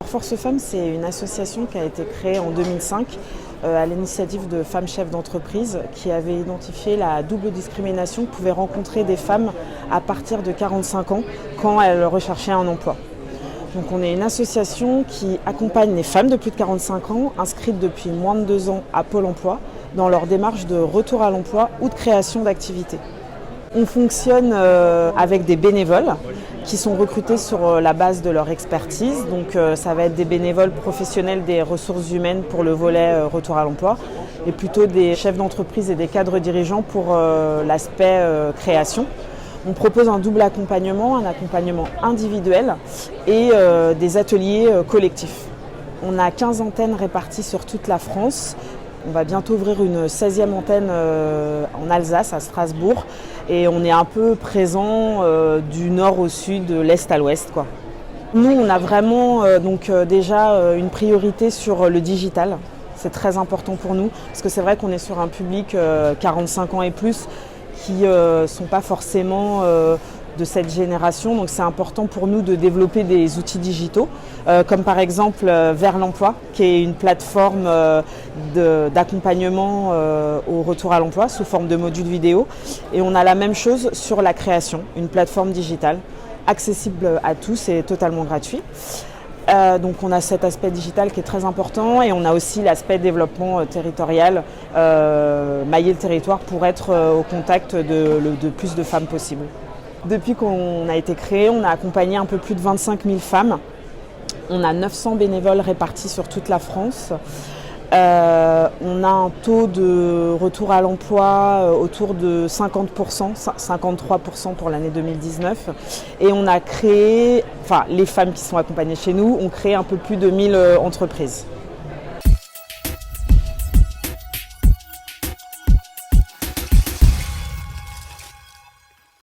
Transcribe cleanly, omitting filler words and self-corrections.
Force Femmes, c'est une association qui a été créée en 2005 à l'initiative de femmes chefs d'entreprise qui avaient identifié la double discrimination que pouvaient rencontrer des femmes à partir de 45 ans quand elles recherchaient un emploi. Donc on est une association qui accompagne les femmes de plus de 45 ans inscrites depuis moins de 2 ans à Pôle emploi dans leur démarche de retour à l'emploi ou de création d'activité. On fonctionne avec des bénévoles qui sont recrutés sur la base de leur expertise. Donc ça va être des bénévoles professionnels des ressources humaines pour le volet retour à l'emploi et plutôt des chefs d'entreprise et des cadres dirigeants pour l'aspect création. On propose un double accompagnement, un accompagnement individuel et des ateliers collectifs. On a 15 antennes réparties sur toute la France. On va bientôt ouvrir une 16e antenne en Alsace, à Strasbourg. Et on est un peu présent du nord au sud, de l'est à l'ouest, quoi. Nous, on a vraiment déjà une priorité sur le digital. C'est très important pour nous, parce que c'est vrai qu'on est sur un public 45 ans et plus qui ne sont pas forcément de cette génération. Donc c'est important pour nous de développer des outils digitaux, comme par exemple Vers l'emploi, qui est une plateforme d'accompagnement au retour à l'emploi sous forme de modules vidéo. Et on a la même chose sur la création, une plateforme digitale accessible à tous et totalement gratuit. Donc on a cet aspect digital qui est très important et on a aussi l'aspect développement territorial, mailler le territoire pour être au contact de plus de femmes possible. Depuis qu'on a été créé, on a accompagné un peu plus de 25 000 femmes. On a 900 bénévoles répartis sur toute la France. On a un taux de retour à l'emploi autour de 50%, 53% pour l'année 2019. Et on a créé, les femmes qui sont accompagnées chez nous ont créé un peu plus de 1000 entreprises.